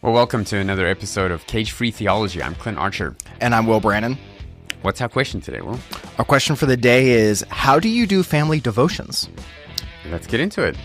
Well, welcome to another episode of Cage-Free Theology. I'm Clint Archer. And I'm Will Brannon. What's our question today, Will? Our question for the day is, how do you do family devotions? Let's get into it.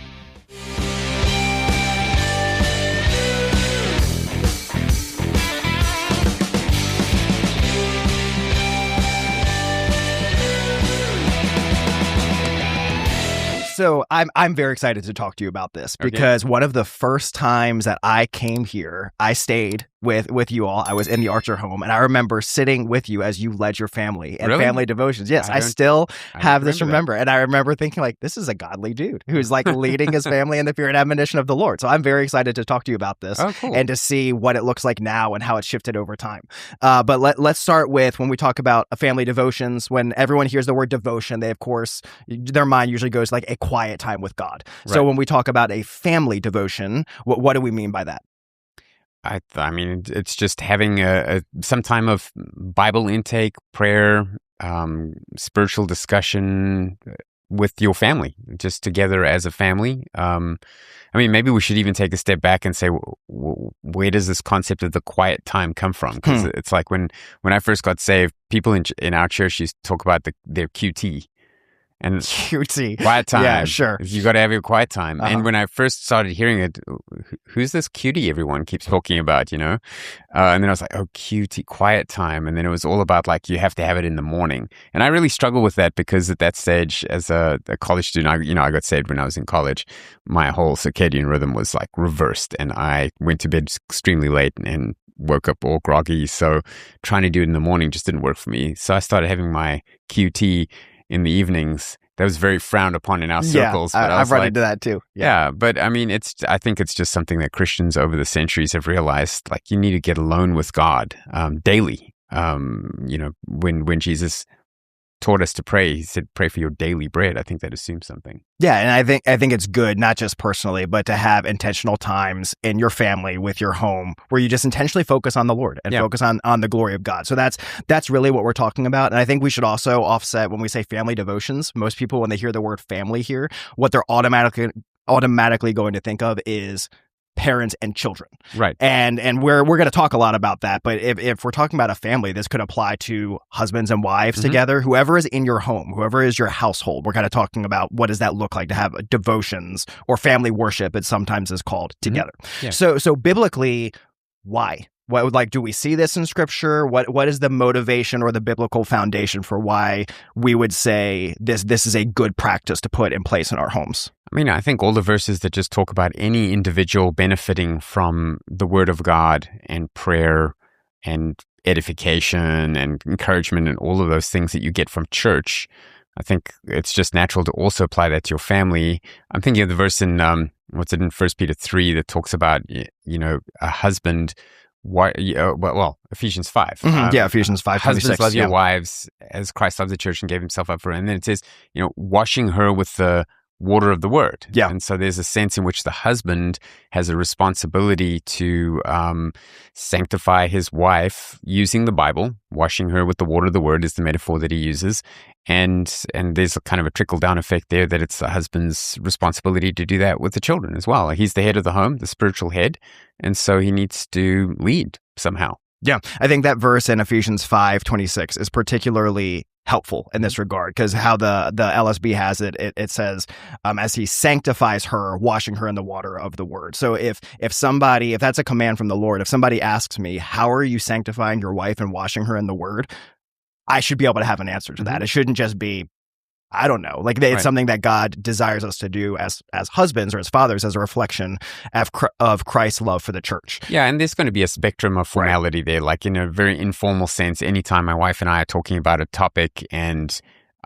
So I'm very excited to talk to you about this because one of the first times that I came here, I stayed with you all. I was in the Archer home, and I remember sitting with you as you led your family and family devotions. Yes, I still have this remember. And I remember thinking, like, this is a godly dude who's like leading his family in the fear and admonition of the Lord. So I'm very excited to talk to you about this and to see what it looks like now and how it's shifted over time. But let's start with when we talk about family devotions. When everyone hears the word devotion, they, of course, their mind usually goes like a quiet time with God. Right. So when we talk about a family devotion, what do we mean by that? I mean, it's just having some time of Bible intake, prayer, spiritual discussion with your family, just together as a family. I mean, maybe we should even take a step back and say, where does this concept of the quiet time come from? Because it's like when I first got saved, people in our church used to talk about their QT. And QT. Quiet time. Yeah, sure. You got to have your quiet time. And when I first started hearing it, who's this cutie everyone keeps talking about, you know? And then I was like, oh, QT, quiet time. And then it was all about like, you have to have it in the morning. And I really struggle with that because at that stage, as a college student, I got saved when I was in college. My whole circadian rhythm was like reversed. And I went to bed extremely late and woke up all groggy. So trying to do it in the morning just didn't work for me. So I started having my QT in the evenings. That was very frowned upon in our circles. Yeah, I've run into that too. Yeah, but I mean, I think it's just something that Christians over the centuries have realized. Like, you need to get alone with God daily. When Jesus taught us to pray, he said, "Pray for your daily bread." I think that assumes something. Yeah, and I think it's good, not just personally, but to have intentional times in your family, with your home, where you just intentionally focus on the Lord and focus on the glory of God. So that's really what we're talking about. And I think we should also offset when we say family devotions. Most people, when they hear the word family here, what they're automatically going to think of is parents and children. Right. And we're going to talk a lot about that. But if we're talking about a family, this could apply to husbands and wives together, whoever is in your home, whoever is your household. We're kind of talking about what does that look like to have devotions or family worship, it sometimes is called, together. Yeah. So biblically, why? Do we see this in Scripture? What is the motivation or the biblical foundation for why we would say this is a good practice to put in place in our homes? I mean, I think all the verses that just talk about any individual benefiting from the Word of God and prayer and edification and encouragement and all of those things that you get from church, I think it's just natural to also apply that to your family. I'm thinking of the verse in in 1 Peter 3 that talks about, a husband. Ephesians 5. Ephesians 5. Husbands, love your wives as Christ loved the church and gave himself up for her. And then it says, washing her with the water of the word. Yeah. And so there's a sense in which the husband has a responsibility to sanctify his wife using the Bible. Washing her with the water of the word is the metaphor that he uses. And there's a kind of a trickle-down effect there that it's the husband's responsibility to do that with the children as well. He's the head of the home, the spiritual head, and so he needs to lead somehow. Yeah, I think that verse in Ephesians 5:26 is particularly helpful in this regard, because how the LSB has it says, as he sanctifies her, washing her in the water of the word. So if that's a command from the Lord, if somebody asks me, how are you sanctifying your wife and washing her in the word? I should be able to have an answer to that. It shouldn't just be, I don't know. Like, it's something that God desires us to do as husbands or as fathers, as a reflection of Christ's love for the church. Yeah, and there's going to be a spectrum of formality there. Like, in a very informal sense, anytime my wife and I are talking about a topic and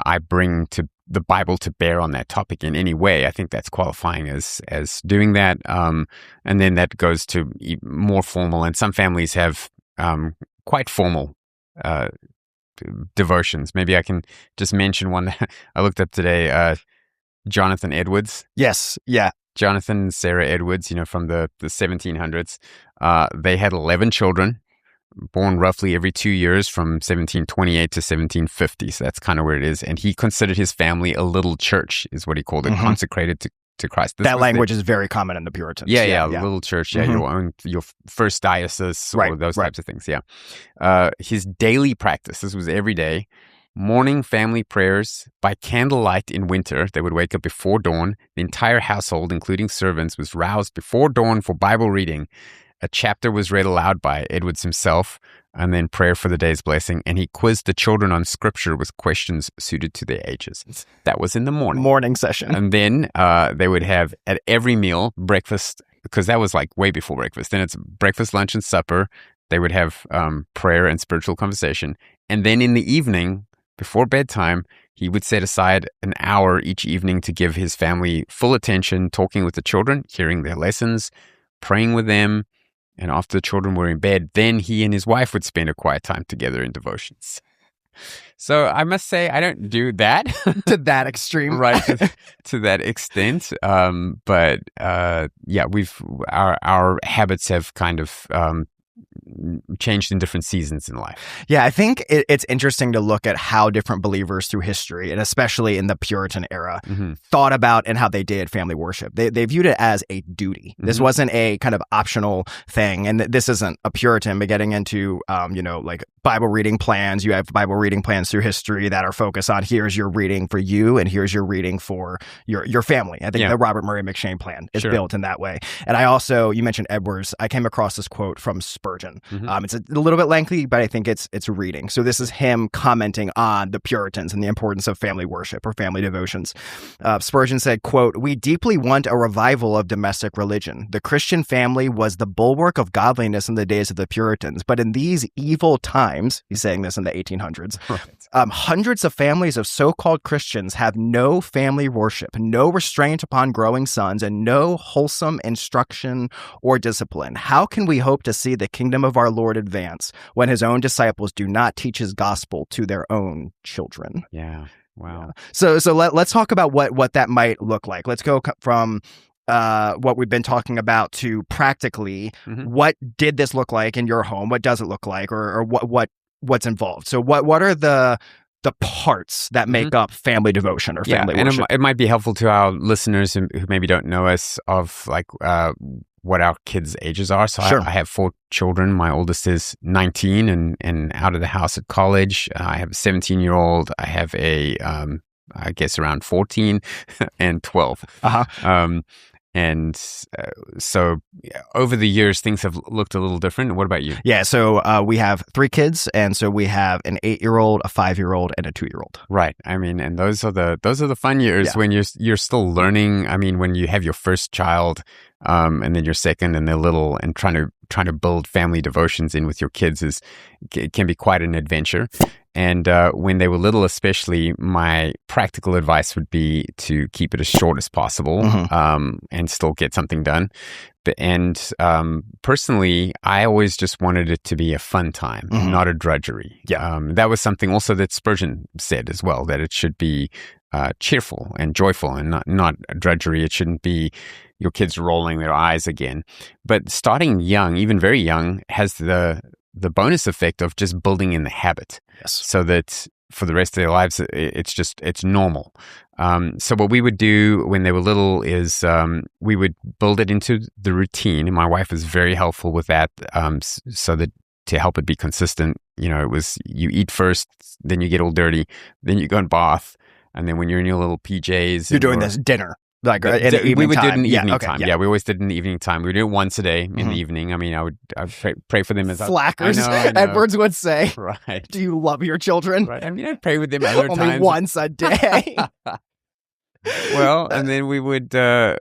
I bring to the Bible to bear on that topic in any way, I think that's qualifying as doing that. And then that goes to more formal, and some families have quite formal devotions. Maybe I can just mention one that I looked up today, Jonathan Edwards. Yes, yeah. Jonathan and Sarah Edwards, from the 1700s. They had 11 children, born roughly every 2 years from 1728 to 1750. So that's kind of where it is. And he considered his family a little church, is what he called it, consecrated to Christ. That language is very common in the Puritans. Yeah. Little church, your first diocese, or those types of things, his daily practice, this was every day, morning family prayers by candlelight in winter. They would wake up before dawn. The entire household, including servants, was roused before dawn for Bible reading. A chapter was read aloud by Edwards himself, and then prayer for the day's blessing. And he quizzed the children on scripture with questions suited to their ages. That was in the morning. Morning session. And then they would have at every meal breakfast, because that was like way before breakfast. Then it's breakfast, lunch, and supper. They would have prayer and spiritual conversation. And then in the evening, before bedtime, he would set aside an hour each evening to give his family full attention, talking with the children, hearing their lessons, praying with them. And after the children were in bed, then he and his wife would spend a quiet time together in devotions. So I must say, I don't do that. To that extreme. Right, to that extent. But our habits have kind of changed in different seasons in life. Yeah, I think it's interesting to look at how different believers through history, and especially in the Puritan era, thought about and how they did family worship. They viewed it as a duty. This wasn't a kind of optional thing. And this isn't a Puritan, but getting into, like Bible reading plans. You have Bible reading plans through history that are focused on here's your reading for you and here's your reading for your family. I think the Robert Murray McCheyne plan is built in that way. And I also, you mentioned Edwards. I came across this quote from Spurgeon. It's a little bit lengthy, but I think it's reading. So this is him commenting on the Puritans and the importance of family worship or family devotions. Spurgeon said, quote, "We deeply want a revival of domestic religion. The Christian family was the bulwark of godliness in the days of the Puritans. But in these evil times," he's saying this in the 1800s, "hundreds of families of so-called Christians have no family worship, no restraint upon growing sons, and no wholesome instruction or discipline. How can we hope to see the kingdom of our Lord advance when his own disciples do not teach his gospel to their own children?" Yeah. Wow. So let's talk about what that might look like. Let's go from what we've been talking about to practically what did this look like in your home? What does it look like, or what's involved? So what are the parts that make up family devotion or family worship? And it might be helpful to our listeners who maybe don't know us of like what our kids' ages are. So I have 4 children. My oldest is 19 and out of the house at college. I have a 17-year-old. I have a, I guess around 14 and 12. So over the years, things have looked a little different. What about you? Yeah, so we have 3 kids, and so we have an 8-year-old, a 5-year-old, and a 2-year-old. Right. I mean, and those are the fun years when you're still learning. I mean, when you have your first child, and then your second, and they're little, and trying to build family devotions in with your kids can be quite an adventure. And when they were little, especially, my practical advice would be to keep it as short as possible, and still get something done. And personally, I always just wanted it to be a fun time, not a drudgery. That was something also that Spurgeon said as well, that it should be cheerful and joyful and not a drudgery. It shouldn't be your kids rolling their eyes again. But starting young, even very young, has the bonus effect of just building in the habit. Yes. So that for the rest of their lives, it's normal. So what we would do when they were little is we would build it into the routine. And my wife was very helpful with that, so that to help it be consistent, it was you eat first, then you get all dirty, then you go and bath. And then when you're in your little PJs... You're doing this dinner. Like in the evening we would time. do it in the evening okay, time. Yeah, we always did it in the evening time. We would do it once a day in the evening. I mean, I'd pray for them as slackers. I know. Edwards would say. Right. Do you love your children? Right. I mean, I'd pray with them other Only times. once a day. Well, and then we would so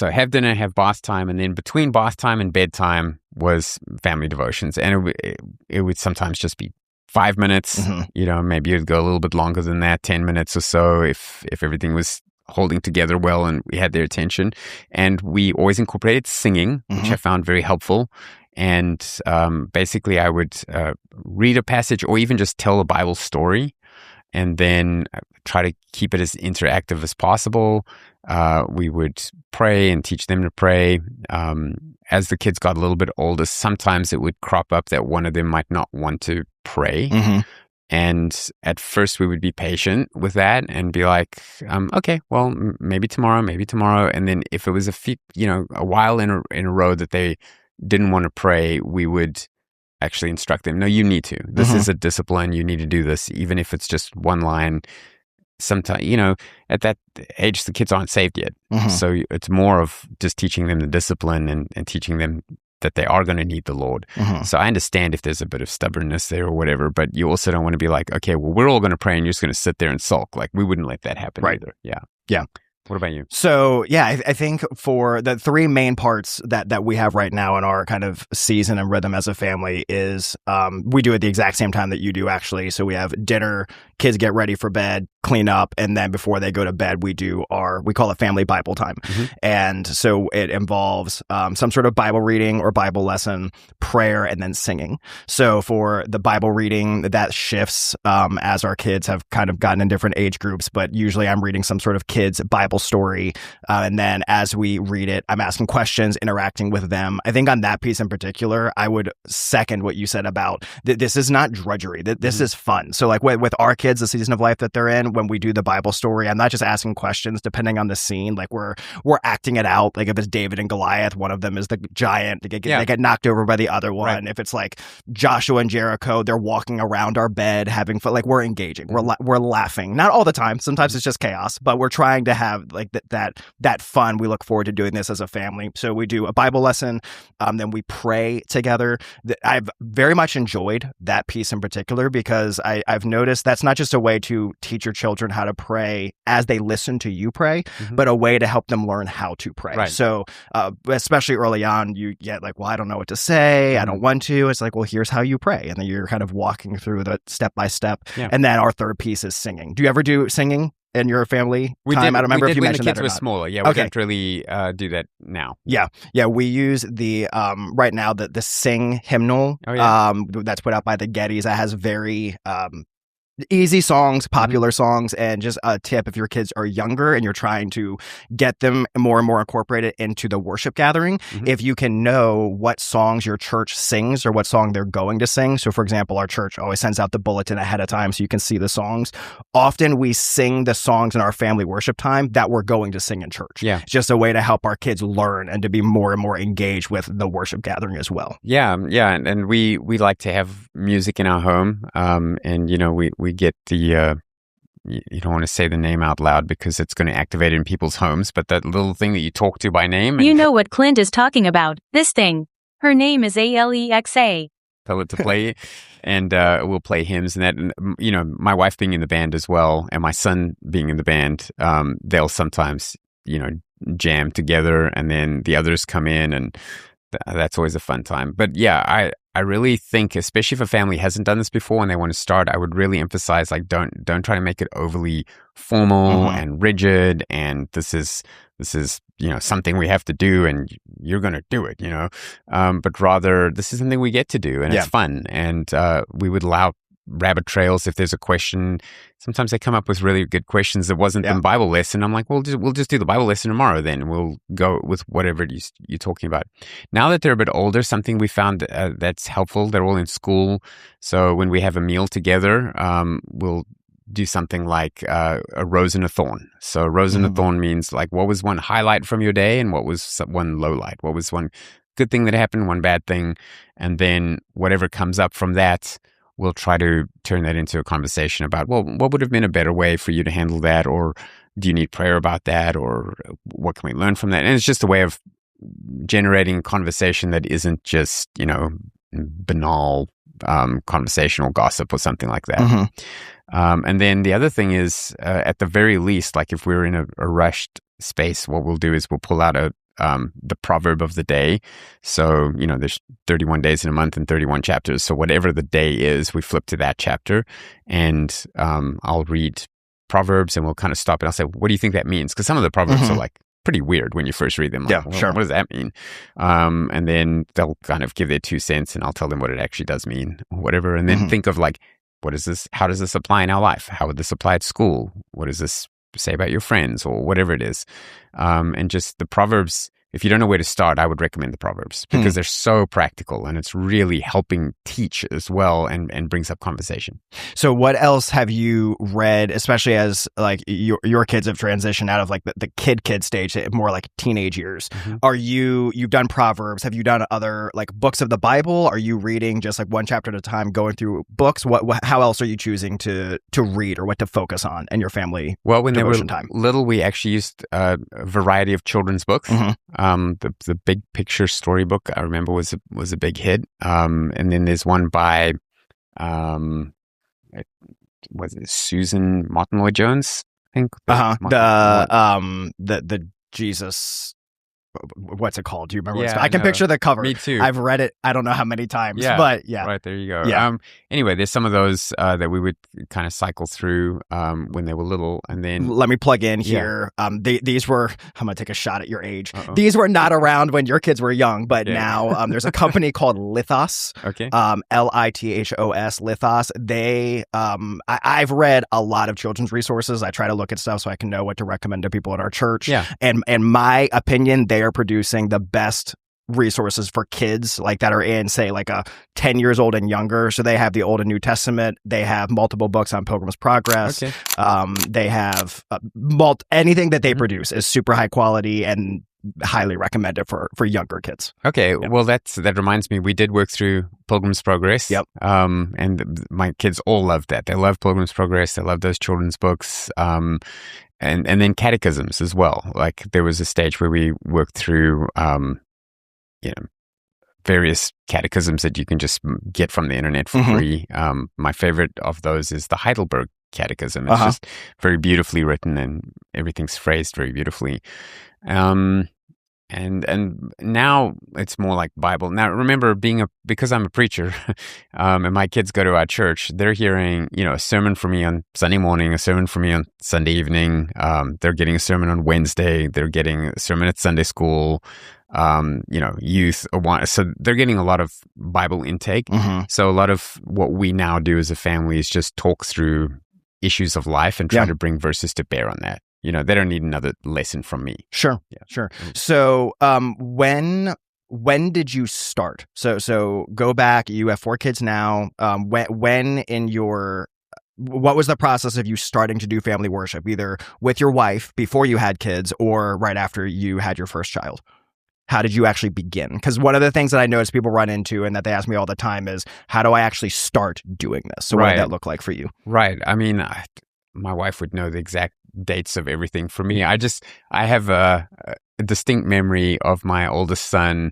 have dinner, have bath time, and then between bath time and bedtime was family devotions, and it would sometimes just be 5 minutes, maybe it'd go a little bit longer than that, 10 minutes or so if everything was holding together well and we had their attention. And we always incorporated singing, which I found very helpful. And basically I would read a passage or even just tell a Bible story and then try to keep it as interactive as possible. We would pray and teach them to pray. As the kids got a little bit older, sometimes it would crop up that one of them might not want to pray. And at first we would be patient with that and be like, okay, well, maybe tomorrow. And then if it was a while in a row that they didn't want to pray, we would actually instruct them. No, you need to. This is a discipline. You need to do this, even if it's just one line. Sometimes, at that age, the kids aren't saved yet. So it's more of just teaching them the discipline and teaching them that they are going to need the Lord. So I understand if there's a bit of stubbornness there or whatever, but you also don't want to be like, okay, well, we're all going to pray and you're just going to sit there and sulk. Like, we wouldn't let that happen either. Yeah. What about you? So, yeah, I think for the three main parts that we have right now in our kind of season and rhythm as a family is we do it the exact same time that you do, actually. So we have dinner, kids get ready for bed, clean up, and then before they go to bed, we call it family Bible time. And so it involves some sort of Bible reading or Bible lesson, prayer, and then singing. So for the Bible reading, that shifts as our kids have kind of gotten in different age groups, but usually I'm reading some sort of kids' Bible story. And then as we read it, I'm asking questions, interacting with them. I think on that piece in particular, I would second what you said about this is not drudgery. This is fun. So like with our kids, the season of life that they're in, when we do the Bible story, I'm not just asking questions depending on the scene. Like we're acting it out. Like if it's David and Goliath, one of them is the giant. They get knocked over by the other one. Right. If it's like Joshua and Jericho, they're walking around our bed having fun. Like we're engaging. We're laughing. Not all the time. Sometimes it's just chaos, but we're trying to have like that fun. We look forward to doing this as a family. So we do a Bible lesson, then we pray together. I've very much enjoyed that piece in particular because I've noticed that's not just a way to teach your children how to pray as they listen to you pray, but a way to help them learn how to pray. Right. So especially early on, you get like, well, I don't know what to say. I don't want to. It's like, well, here's how you pray. And then you're kind of walking through the step by step. And then our third piece is singing. Do you ever do singing in your family time? I don't remember if you mentioned that or not. When the kids were smaller. Yeah, we don't really do that now. Yeah. We use the right now the Sing hymnal that's put out by the Gettys that has very easy songs, popular songs, and just a tip if your kids are younger and you're trying to get them more and more incorporated into the worship gathering, if you can know what songs your church sings or what song they're going to sing. So for example, our church always sends out the bulletin ahead of time so you can see the songs. Often we sing the songs in our family worship time that we're going to sing in church. Yeah. It's just a way to help our kids learn and to be more and more engaged with the worship gathering as well. Yeah. And we like to have music in our home. And we get the, you don't want to say the name out loud because it's going to activate it in people's homes, but that little thing that you talk to by name. You know what Clint is talking about. This thing. Her name is Alexa. Tell it to play, and we'll play hymns and that. And, my wife being in the band as well, and my son being in the band, they'll sometimes, jam together, and then the others come in, and that's always a fun time. But yeah, I really think, especially if a family hasn't done this before and they want to start, I would really emphasize, like, don't try to make it overly formal and rigid. And this is something we have to do, and you're going to do it, but rather this is something we get to do, and it's fun. And we would allow rabbit trails if there's a question. Sometimes they come up with really good questions that wasn't the Bible lesson. I'm like, we'll just do the Bible lesson tomorrow then. We'll go with whatever you're talking about. Now that they're a bit older, something we found that's helpful, they're all in school. So when we have a meal together, we'll do something like a rose and a thorn. So rose and a thorn means like, what was one highlight from your day and what was one low light? What was one good thing that happened, one bad thing? And then whatever comes up from that, we'll try to turn that into a conversation about, well, what would have been a better way for you to handle that? Or do you need prayer about that? Or what can we learn from that? And it's just a way of generating conversation that isn't just, banal conversational gossip or something like that. And then the other thing is, at the very least, like if we're in a rushed space, what we'll do is we'll pull out the proverb of the day. So, there's 31 days in a month and 31 chapters. So whatever the day is, we flip to that chapter, and I'll read Proverbs, and we'll kind of stop and I'll say, what do you think that means? Because some of the Proverbs are like pretty weird when you first read them. Like, sure. What does that mean? And then they'll kind of give their 2 cents, and I'll tell them what it actually does mean, or whatever. And then think of like, what is this? How does this apply in our life? How would this apply at school? What does this say about your friends, or whatever it is? And just the Proverbs, if you don't know where to start, I would recommend the Proverbs because they're so practical and it's really helping teach as well and brings up conversation. So what else have you read, especially as like your kids have transitioned out of like the kid stage, more like teenage years? You've done Proverbs. Have you done other like books of the Bible? Are you reading just like one chapter at a time, going through books? How else are you choosing to read or what to focus on in your family? Well, when they were time? Little, we actually used a variety of children's books. The Big Picture storybook, I remember, was a big hit. And then there's one by, was it Susan Martin Lloyd-Jones? I think. The Jesus. What's it called? Do you remember? What it's called? I can picture the cover. Me too. I've read it. I don't know how many times, but yeah. Right, there you go. Yeah. Anyway, there's some of those that we would kind of cycle through when they were little, and then let me plug in here. These were. I'm gonna take a shot at your age. Uh-oh. These were not around when your kids were young, but now there's a company called Lithos. Okay. Lithos. Lithos. They. I've read a lot of children's resources. I try to look at stuff so I can know what to recommend to people at our church. Yeah. And in my opinion, they are producing the best resources for kids like that are in, say, like a 10 years old and younger. So they have the Old and New Testament. They have multiple books on Pilgrim's Progress. Okay. They have anything that they produce is super high quality and highly recommended for younger kids. Okay. Yep. Well, that reminds me, we did work through Pilgrim's Progress. Yep. And my kids all loved that. They love Pilgrim's Progress. They love those children's books. And then catechisms as well. Like there was a stage where we worked through, various catechisms that you can just get from the internet for free. My favorite of those is the Heidelberg Catechism. It's just very beautifully written and everything's phrased very beautifully. And now it's more like Bible. Now, remember, because I'm a preacher, and my kids go to our church, they're hearing, a sermon from me on Sunday morning, a sermon from me on Sunday evening. They're getting a sermon on Wednesday. They're getting a sermon at Sunday school. Youth. So they're getting a lot of Bible intake. So a lot of what we now do as a family is just talk through issues of life and try to bring verses to bear on that. They don't need another lesson from me. Sure. So, when did you start? So go back. You have 4 kids now. What was the process of you starting to do family worship, either with your wife before you had kids or right after you had your first child? How did you actually begin? Because one of the things that I notice people run into and that they ask me all the time is, how do I actually start doing this? So what did that look like for you? Right. I mean, my wife would know the exact dates of everything. For me, I have a distinct memory of my oldest son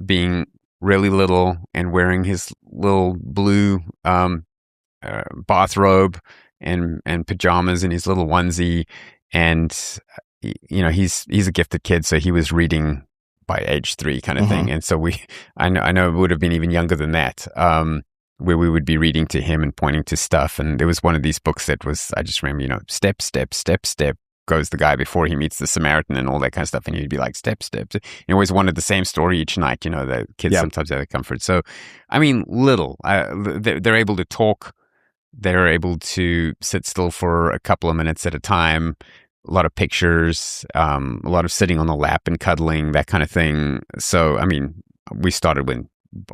being really little and wearing his little blue bathrobe and pajamas and his little onesie, and he's a gifted kid, so he was reading by age 3 kind of thing. And so I know it would have been even younger than that, where we would be reading to him and pointing to stuff. And there was one of these books that was, I just remember, step, step, step, step goes the guy before he meets the Samaritan and all that kind of stuff. And he'd be like, step, step. He always wanted the same story each night. The kids sometimes have that comfort. So, I mean, little, they're able to talk. They're able to sit still for a couple of minutes at a time. A lot of pictures, a lot of sitting on the lap and cuddling, that kind of thing. So, I mean, we started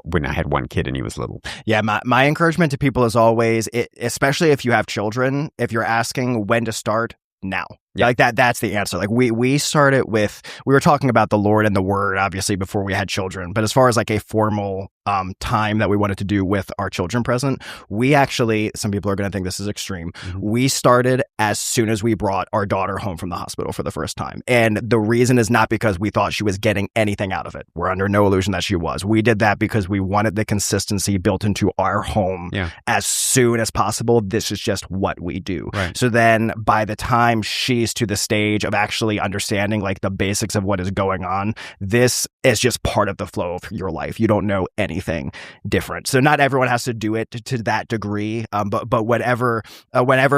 when I had one kid and he was little. Yeah, my encouragement to people is always, especially if you have children, if you're asking when to start, now. Yeah. Like that's the answer. Like we started with, we were talking about the Lord and the Word, obviously, before we had children. But as far as like a formal time that we wanted to do with our children present, we actually, some people are going to think this is extreme. We started as soon as we brought our daughter home from the hospital for the first time. And the reason is not because we thought she was getting anything out of it. We're under no illusion that she was. We did that because we wanted the consistency built into our home as soon as possible. This is just what we do. Right. So then by the time she's to the stage of actually understanding like the basics of what is going on, this is just part of the flow of your life. You don't know anything different. So not everyone has to do it to that degree. But whenever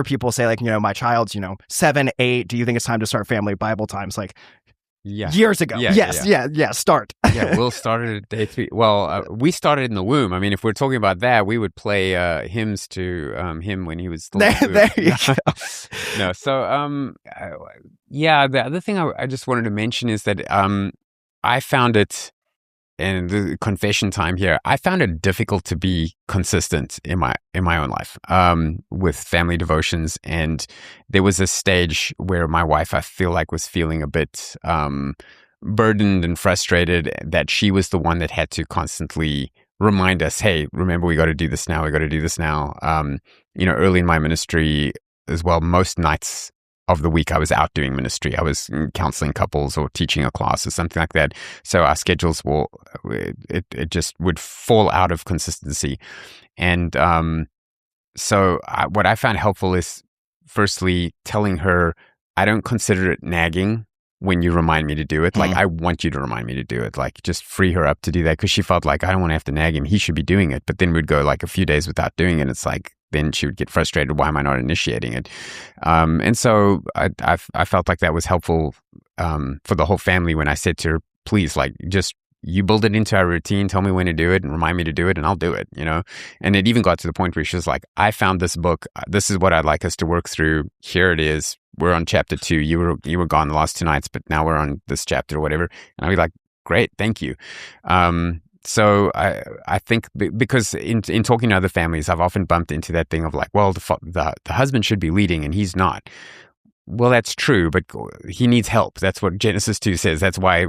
people say like, my child's, 7, 8, do you think it's time to start family Bible times? Like, years ago. Start. We'll start at day 3. Well, we started in the womb. I mean, if we're talking about that, we would play hymns to him when he was still in the womb. There you go. No, so the other thing I just wanted to mention is that I found it, and the confession time here, I found it difficult to be consistent in my own life with family devotions. And there was a stage where my wife, I feel like, was feeling a bit burdened and frustrated that she was the one that had to constantly remind us, hey, remember, we got to do this now. We got to do this now. Early in my ministry as well, most nights of the week I was out doing ministry. I was counseling couples or teaching a class or something like that. So our schedules it just would fall out of consistency. And what I found helpful is, firstly, telling her I don't consider it nagging when you remind me to do it. Like, I want you to remind me to do it. Like, just free her up to do that, because she felt like I don't want to have to nag him. He should be doing it. But then we'd go like a few days without doing it. It's like, then she would get frustrated. Why am I not initiating it? And so I felt like that was helpful for the whole family when I said to her, please, like, just you build it into our routine. Tell me when to do it and remind me to do it, and I'll do it, And it even got to the point where she was like, I found this book. This is what I'd like us to work through. Here it is. We're on chapter 2. You were gone the last 2 nights, but now we're on this chapter or whatever. And I'd be like, great, thank you. So I think because in talking to other families, I've often bumped into that thing of like, well, the husband should be leading and he's not. Well, that's true, but he needs help. That's what Genesis 2 says. That's why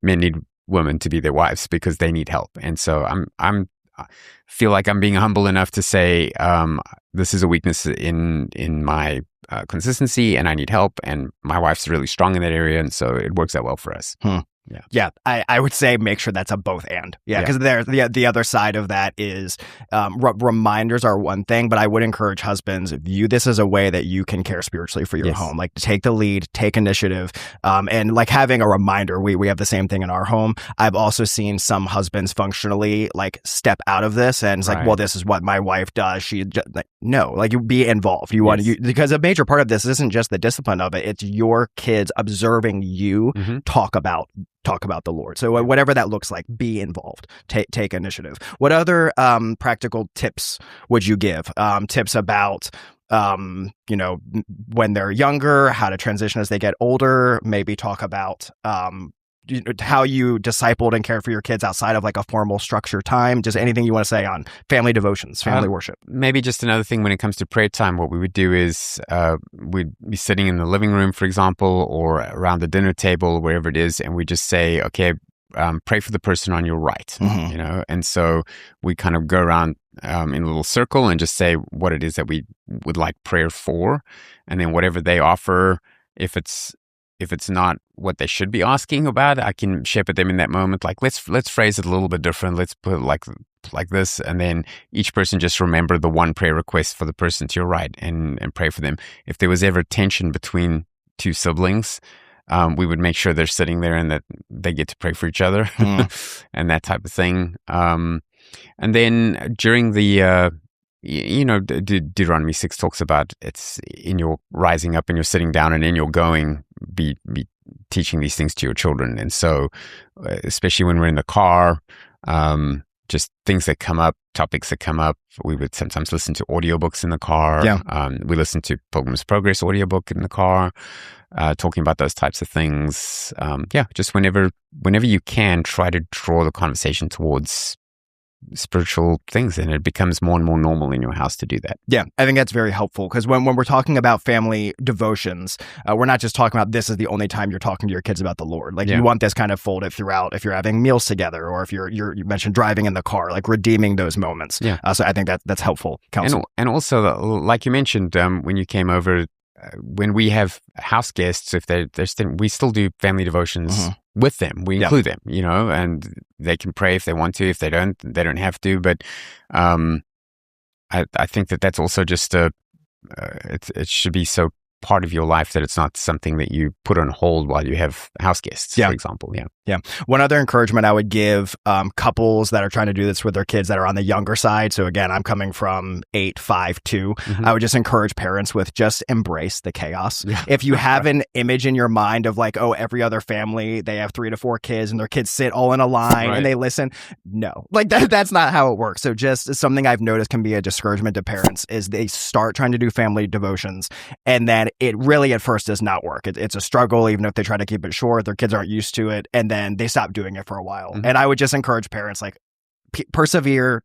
men need women to be their wives, because they need help. And so I feel like I'm being humble enough to say this is a weakness in my consistency, and I need help. And my wife's really strong in that area, and so it works out well for us. Yeah. I would say make sure that's a both and. Yeah, because the other side of that is reminders are one thing, but I would encourage husbands, view this as a way that you can care spiritually for your home. Like, take the lead, take initiative, and like having a reminder. We have the same thing in our home. I've also seen some husbands functionally like step out of this, and it's like, well, this is what my wife does. She no, like, you be involved. You want to, because a major part of this isn't just the discipline of it. It's your kids observing you talk about the Lord. So whatever that looks like, be involved, take initiative. What other practical tips would you give? Tips about, when they're younger, how to transition as they get older, maybe talk about how you discipled and cared for your kids outside of like a formal structured time. Just anything you want to say on family devotions, family worship. Maybe just another thing when it comes to prayer time, what we would do is we'd be sitting in the living room, for example, or around the dinner table, wherever it is, and we just say, okay, pray for the person on your right, And so we kind of go around in a little circle and just say what it is that we would like prayer for, and then whatever they offer, if it's not what they should be asking about, I can shepherd them in that moment. Like, let's phrase it a little bit different. Let's put it like this. And then each person just remember the one prayer request for the person to your right and pray for them. If there was ever tension between two siblings, we would make sure they're sitting there and that they get to pray for each other and that type of thing. And then during the Deuteronomy 6 talks about it's in your rising up and you're sitting down, and in your going, be teaching these things to your children. And so, especially when we're in the car, just things that come up, topics that come up, we would sometimes listen to audiobooks in the car. We listen to Pilgrim's Progress audiobook in the car, talking about those types of things. Just whenever you can, try to draw the conversation towards spiritual things, and it becomes more and more normal in your house to do that. Yeah, I think that's very helpful, because when we're talking about family devotions, we're not just talking about this is the only time you're talking to your kids about the Lord. Like, you want this kind of folded throughout if you're having meals together, or if you mentioned driving in the car, like redeeming those moments. So I think that's helpful counsel. And also, like you mentioned, when you came over, when we have house guests, if they're we still do family devotions with them. We include them, and they can pray if they want to. If they don't have to. But I think that's also just it should be so part of your life that it's not something that you put on hold while you have house guests, for example. One other encouragement I would give couples that are trying to do this with their kids that are on the younger side. So again, I'm coming from 8, 5, 2. I would just encourage parents with just embrace the chaos. If you have an image in your mind of like, oh, every other family, they have 3 to 4 kids and their kids sit all in a line and they listen. No, like that's not how it works. So just something I've noticed can be a discouragement to parents is they start trying to do family devotions, and then it really at first does not work. It's a struggle, even if they try to keep it short. Their kids aren't used to it. And then then they stop doing it for a while. And I would just encourage parents, like, persevere,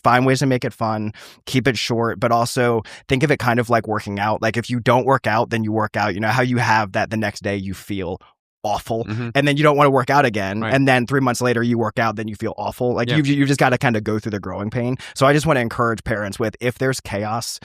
find ways to make it fun, keep it short, but also think of it kind of like working out. Like, if you don't work out, then you work out. You know how you have that the next day you feel awful, and then you don't want to work out again, and then 3 months later you work out, then you feel awful. Like, you've just got to kind of go through the growing pain. So I just want to encourage parents with, if there's chaos,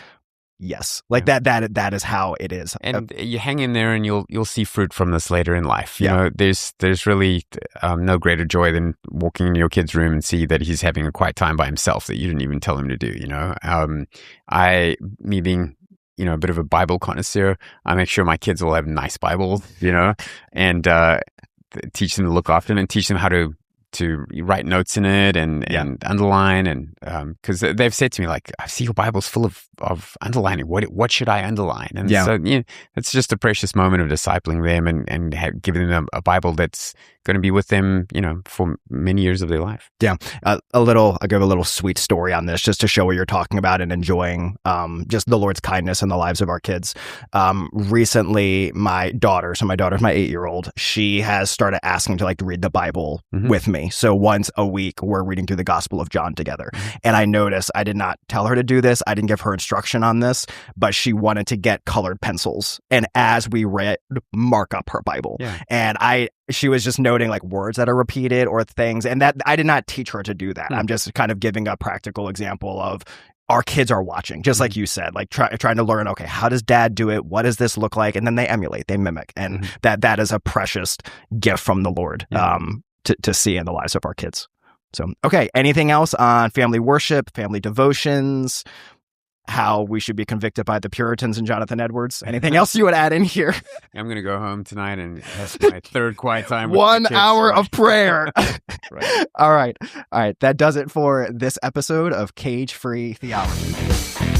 yes, like that is how it is. And you hang in there, and you'll see fruit from this later in life. You know, there's really no greater joy than walking into your kid's room and see that he's having a quiet time by himself that you didn't even tell him to do. You know, me being, you know, a bit of a Bible connoisseur, I make sure my kids will have nice Bibles, you know, and teach them to look after them and teach them how to write notes in it and underline, and because they've said to me, like, I see your Bible's full of underlining. What should I underline? And so it's just a precious moment of discipling them and giving them a Bible that's going to be with them, you know, for many years of their life. Yeah. I'll give a little sweet story on this just to show what you're talking about and enjoying just the Lord's kindness in the lives of our kids. Recently, my daughter's my 8-year-old, she has started asking to, like, read the Bible with me. So once a week, we're reading through the Gospel of John together. And I noticed I did not tell her to do this. I didn't give her instruction on this, but she wanted to get colored pencils. And as we read, mark up her Bible. Yeah. And she was just noting, like, words that are repeated or things. And that I did not teach her to do that. I'm just kind of giving a practical example of, our kids are watching, just like you said, like trying to learn, okay, how does dad do it? What does this look like? And then they emulate, they mimic. And that is a precious gift from the Lord to see in the lives of our kids. So, okay, anything else on family worship, family devotions, how we should be convicted by the Puritans and Jonathan Edwards? Anything else you would add in here? I'm going to go home tonight and have my third quiet time. 1 hour of prayer. Right. All right. That does it for this episode of Cage-Free Theology.